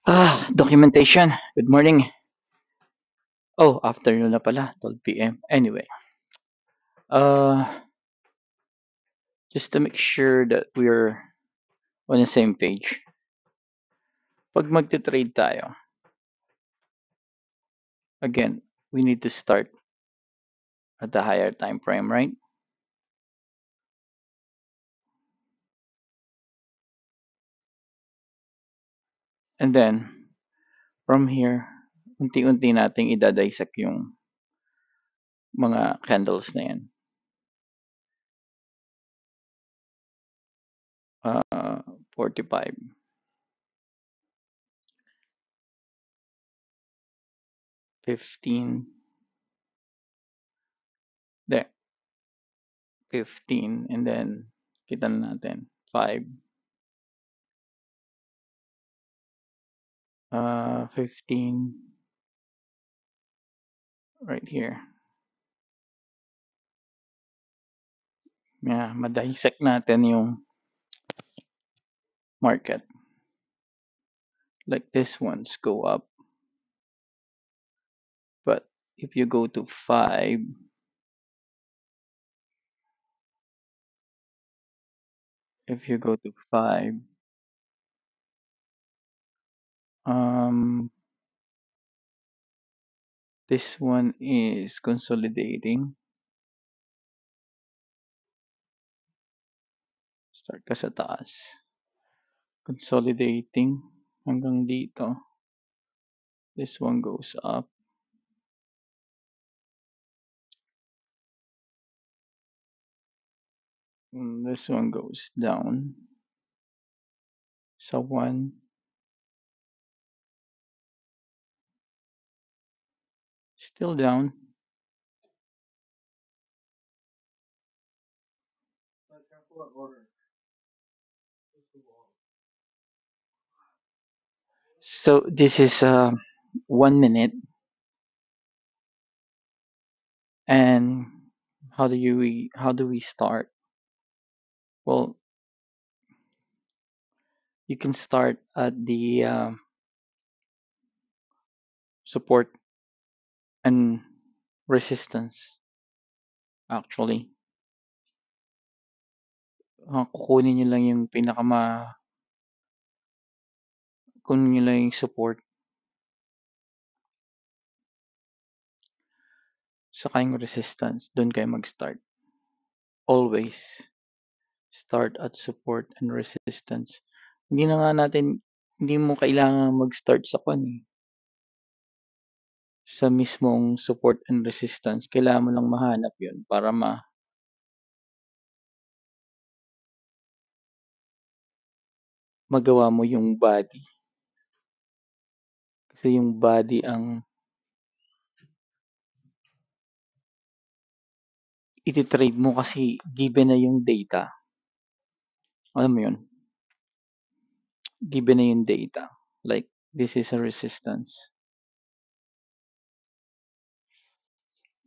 Documentation. Good morning. Oh, afternoon na pala, 12 p.m. Anyway, uh, just to make sure that we're on the same page. Pag magte-trade tayo, again, we need to start at the higher time frame, right? And then, from here, unti-unti nating idadissect yung mga candles na yan. 45, 15, there, 15, and then, kita na natin, 5, 15, right here. Yeah, ma-dissect natin yung market. Like this ones go up. But if you go to 5, if you go to 5, um, this one is consolidating. Start ka sa taas. Consolidating hanggang dito. This one goes up. And this one goes down. So 1, still down. So this is 1 minute. And how do we start? Well, you can start at the support and resistance. Actually, kukunin nyo lang yung kunin nyo lang yung support, saka yung resistance, doon kayo mag-start. Always start at support and resistance. Hindi mo kailangan mag-start sa sa mismong support and resistance. Kailangan mo lang mahanap yun para magawa mo yung body. Kasi yung body ang iti-trade mo kasi given na yung data. Alam mo yun? Given na yung data. Like, this is a resistance.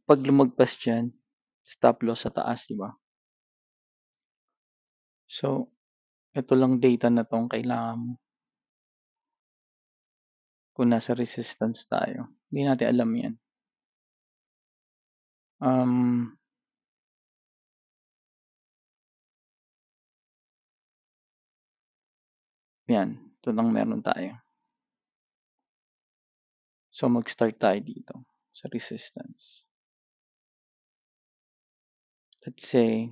Pag lumagpas dyan, stop loss sa taas, di ba? So, ito lang data na tong kailangan mo. Kung nasa resistance tayo. Hindi natin alam yan. Yan. Ito lang meron tayo. So, mag-start tayo dito sa resistance. Let's say,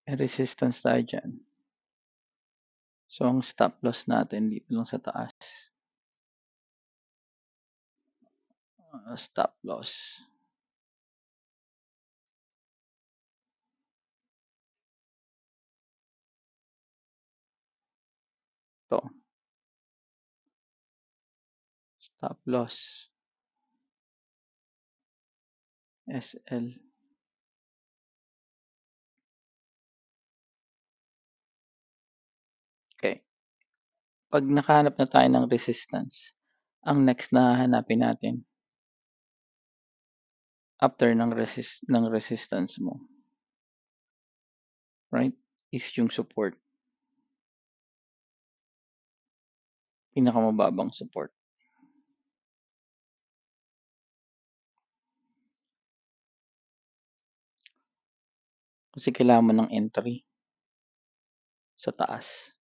may resistance tayo dyan. So, ang stop loss natin dito lang sa taas. Stop loss. Ito. Stop loss. SL. Okay. Pag nakahanap na tayo ng resistance, ang next na hahanapin natin after ng resistance mo. Right? is yung support, pinakamababang support. Kasi kailangan mo ng entry sa taas.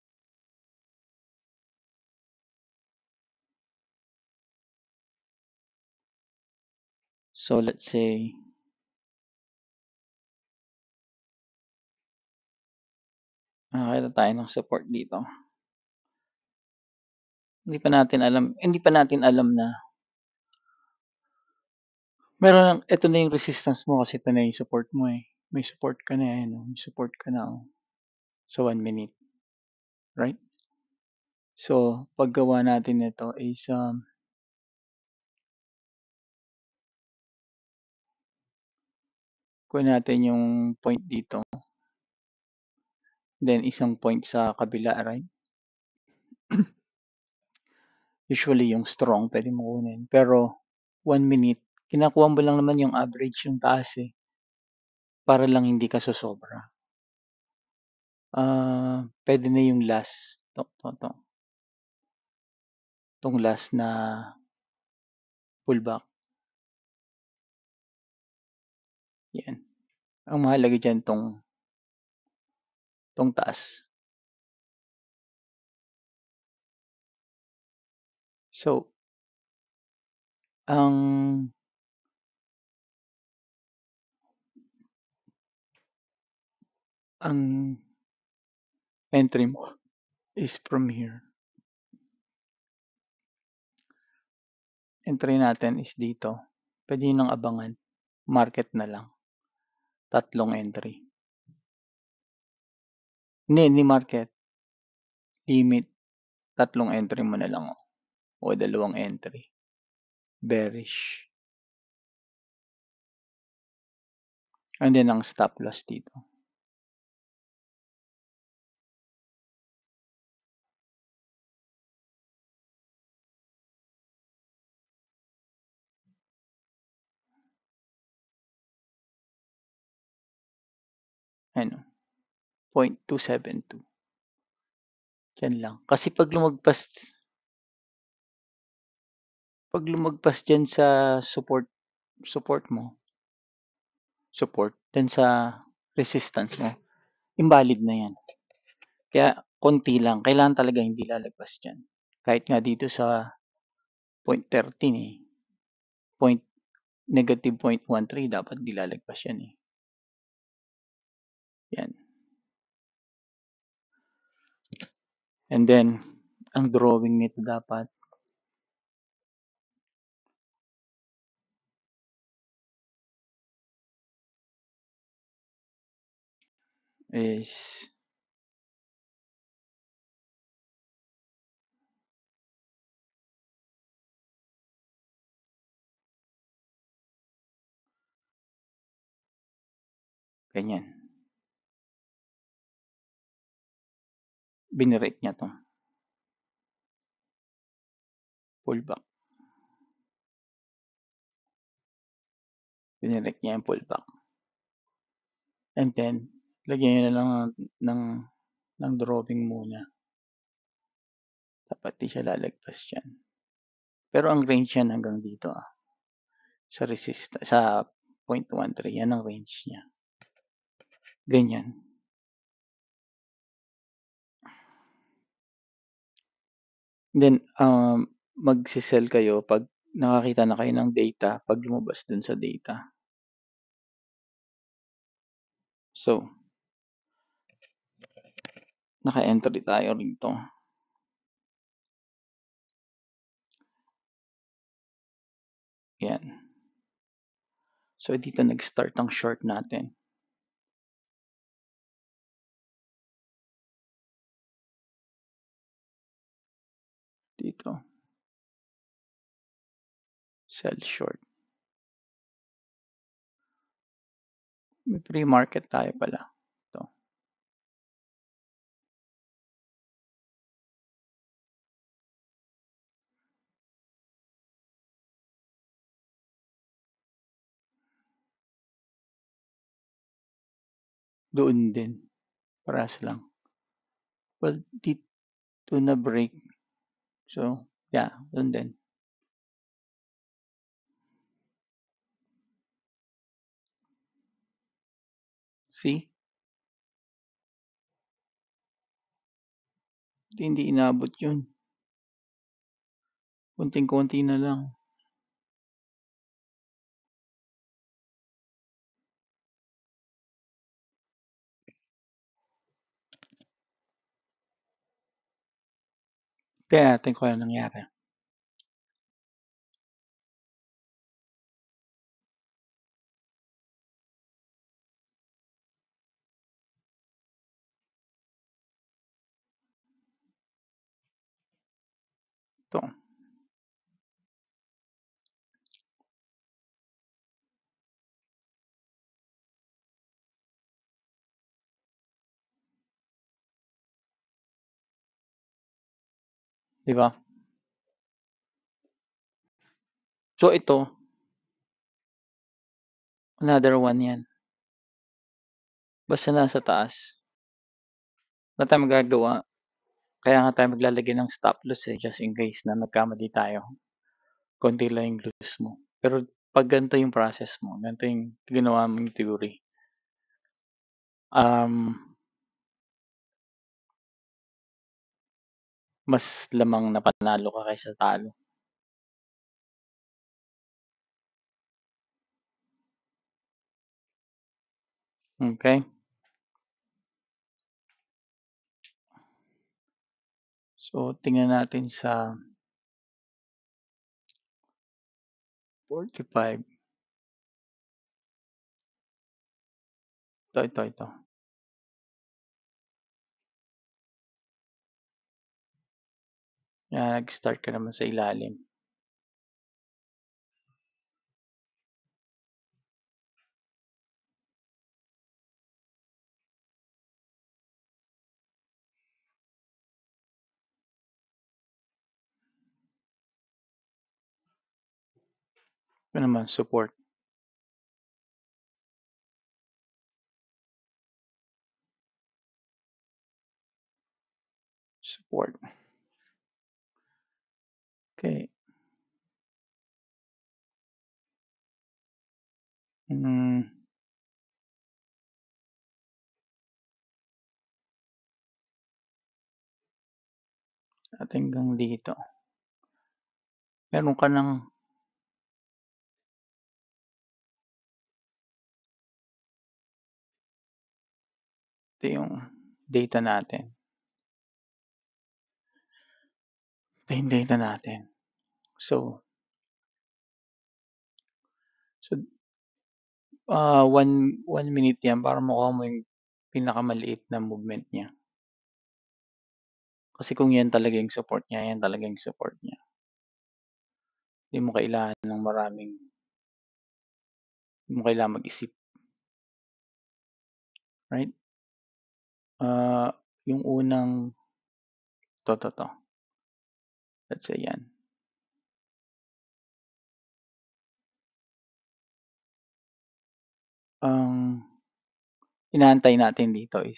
So let's say nakakita tayo ng support dito. Hindi pa natin alam na ito na yung resistance mo kasi ito na yung support mo eh. May support ka na eh, no? May support ka na oh, sa 1 minute, right? So, paggawa natin nito is kuha natin yung point dito, then isang point sa kabila, right? Usually yung strong pwede mo kunin. Pero 1 minute, kinakuha mo lang naman yung average yung taas eh. Para lang hindi ka sosobra. Pwede na yung last. Tong last na pullback. Yan. Ang mahalaga dyan tong taas. So, ang entry mo is from here. Entry natin is dito. Pwede nyo nang abangan. Market na lang. 3 entry. Hindi market. Limit. 3 entry mo na lang. O 2 entry. Bearish. And then ang stop loss dito. Ano? 0.272. Yan lang. Kasi pag lumagpas dyan sa support mo, then sa resistance mo, invalid na yan. Kaya konti lang. Kailangan talaga hindi lalagpas dyan. Kahit nga dito sa 0.13 eh. Negative 0.13 dapat di lalagpas yan eh. Yan. And then, ang drawing nito dapat is ganyan. Binirate niya to. Pullback. Binirate niya yung pullback. And then, lagyan nyo na lang ng drawing muna. Dapat di siya lalagpas dyan. Pero ang range yan hanggang dito ah. Sa 0.13. Yan ang range niya. Ganyan. Then, magsisell kayo pag nakakita na kayo ng data, pag lumabas dun sa data. So, naka-entry tayo rito. Yan. So, dito nag-start ang short natin. Dito. Sell short. May pre-market tayo pala. Ito. Doon din. Parehas lang. Well, dito na break. So, yeah, dun din. See? Hindi inabot yun. Konting-konti na lang. Kaya natin kung ano nangyari. Ito. Di ba? So, ito, another one yan. Basta nasa taas. Wala tayong magagawa. Kaya nga tayo maglalagay ng stop loss just in case na nagkamali tayo. Konti lang yung lose mo. Pero pag ganito yung process mo, ganito yung ginawa mong theory, um, mas lamang na panalo ka kaysa talo. Okay? So, tingnan natin sa 45. Ito. Yan, nag-start ka naman sa ilalim. Ito naman, support. Support. Okay. Hmm. At hanggang dito. Meron ka ng ito yung data natin. Ito yung data natin. So, one minute yan para makuha mo yung pinakamaliit na movement niya. Kasi kung yan talaga yung support niya, yan talaga yung support niya. Hindi mo kailangan ng maraming, hindi mo kailangan mag-isip. Right? Yung unang, to. Let's say yan. Ang inaantay natin dito is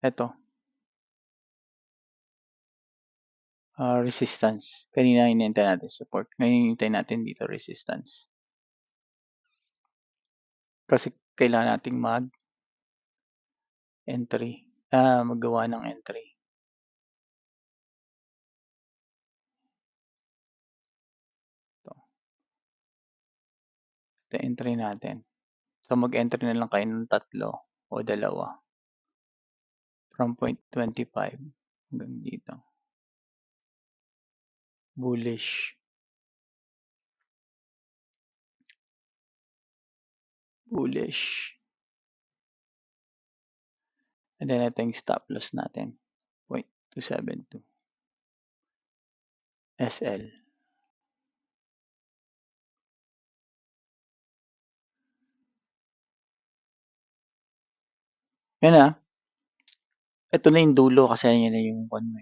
ito. Resistance. Kanina hinihintay natin support. Ngayon hinihintay natin dito resistance. Kasi kailangan nating mag-entry. Maggawa ng entry. Ito entry natin. So mag-entry na lang kayo ng 3 o 2. From 0.25 hanggang dito. Bullish. And then ito yung stop loss natin. 0.272. SL. Yan na. Ito na yung dulo kasi yan na yung one mo.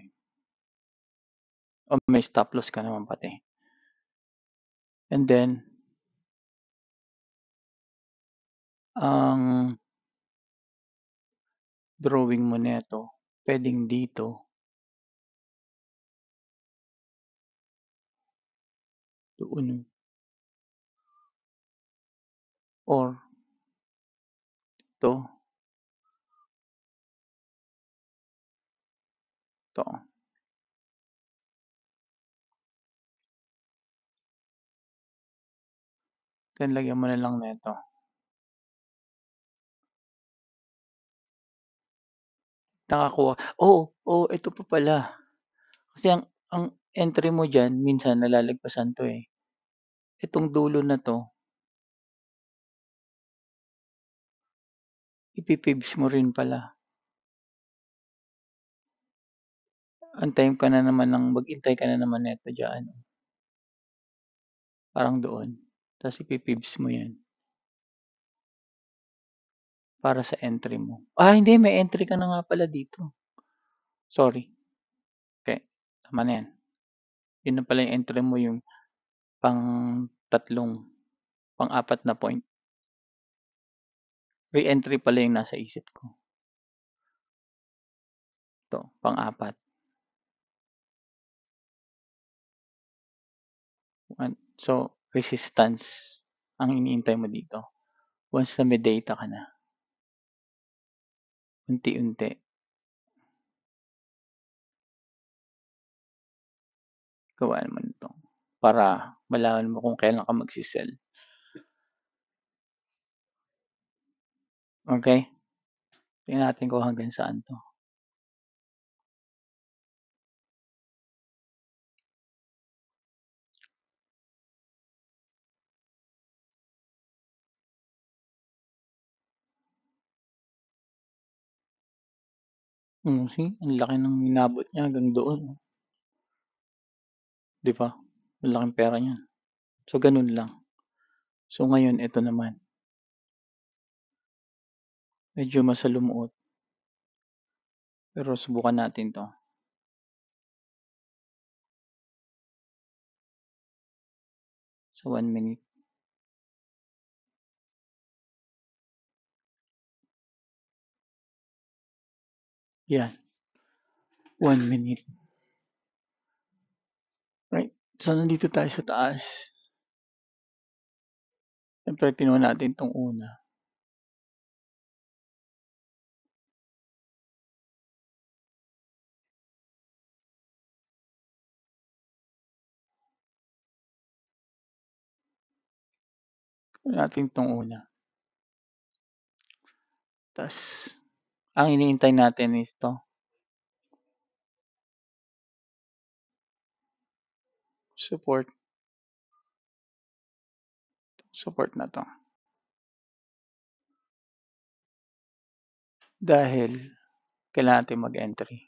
May stop loss ka naman pati. And then, ang drawing mo neto, pwedeng dito, doon, or to, to. Then lagyan mo na lang neto. Nakakuha. Oo, ito pa pala. Kasi ang entry mo diyan minsan nalalagpasan 'to, eh. Itong dulo na 'to, ipipibs mo rin pala. Antayin ka na naman ng maghintay ka na naman neto diyan, parang doon. Tapos ipipibs mo 'yan para sa entry mo. Hindi, may entry ka na nga pala dito. Sorry. Okay, tama na 'yan. 'Yun na pala yung entry mo, yung pang-tatlong, pang-apat na point. Re-entry pala yung nasa isip ko. 'To, pang-apat. So, resistance ang iniintay mo dito. Once na may data ka na, unti-unti, gawa naman ito para malaman mo kung kailan ka magsi-sell. Okay? Tingnan natin kung hanggang saan 'to. See, ang laki ng inabot niya hanggang doon, oh, 'di ba? Ang laking pera niyan. So, gano'n lang. So, ngayon ito naman, medyo masalimuot, pero subukan natin 'to sa 1 minute. 'Yan, 1 minute. Right, so nandito tayo sa taas. Siyempre kinuha natin 'tong una. Kinuha natin 'tong una. Ta's ang iniintay natin is 'to, support, support na 'to. Dahil kailangan natin mag-entry.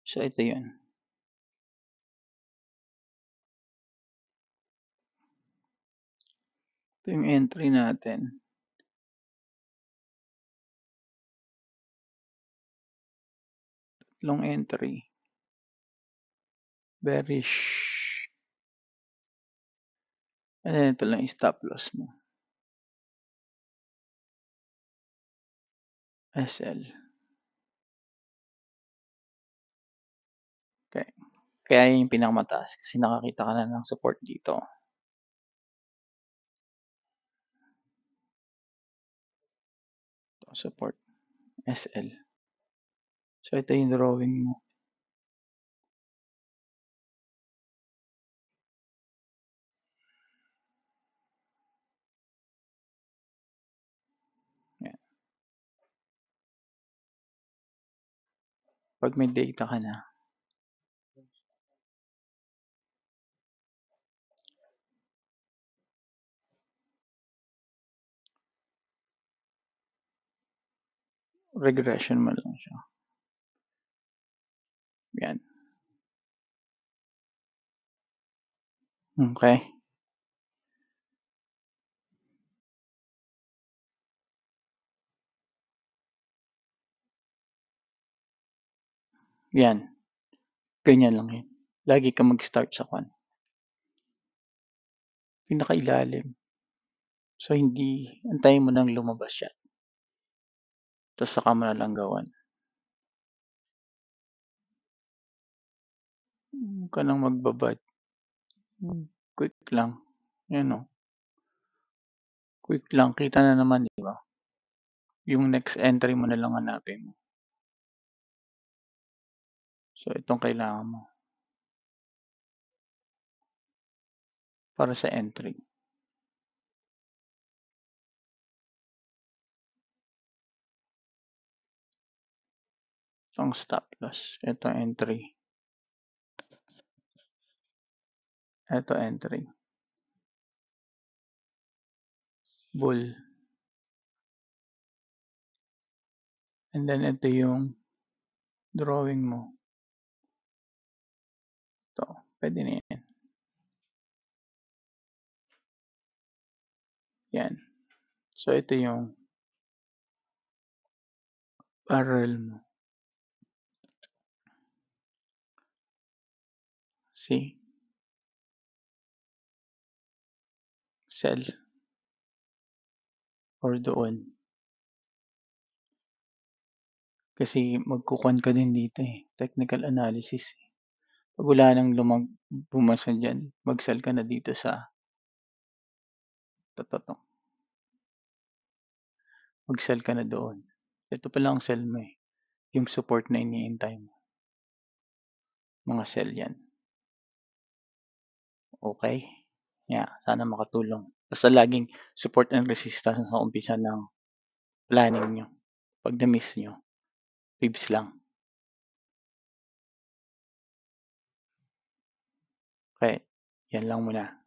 So, ito 'yun. Ito yung entry natin. Tatlong entry. Bearish. And then ito lang yung stop loss mo. SL. Okay. Kaya yung pinakamataas kasi nakakita ka na ng support dito. Ito, support. SL. So, ito yung drawing mo. Yan. Pag may data ka na, regression mo lang siya. Yan. Okay. Yan. Ganyan lang yun. Lagi ka mag-start sa kwan. pinakailalim. So, hindi antayin mo ng lumabas siya ta's saka mo na langgawan. Huwag ka ng magbabad. Quick lang. Ayan, oh, quick lang kita na naman, 'di ba? Yung next entry mo na lang hanapin mo. So, itong kailangan mo para sa entry. Itong stop loss, ito entry, ito entry, bull, and then ito yung drawing mo. Ito, pwede na yan. Yan. So, ito yung barrel mo. See? Sell. Or doon. Kasi magkukuhan ka din dito eh. Technical analysis. Pag wala nang bumasa dyan, mag-sell ka na dito sa to. Mag-sell ka na doon. Ito pa lang ang sell mo eh. Yung support na iniintay mo. Mga sell yan. Okay? Yeah, sana makatulong. Basta laging support and resistance sa umpisa ng planning nyo. Pag na-miss nyo, fibs lang. Okay, yan lang muna.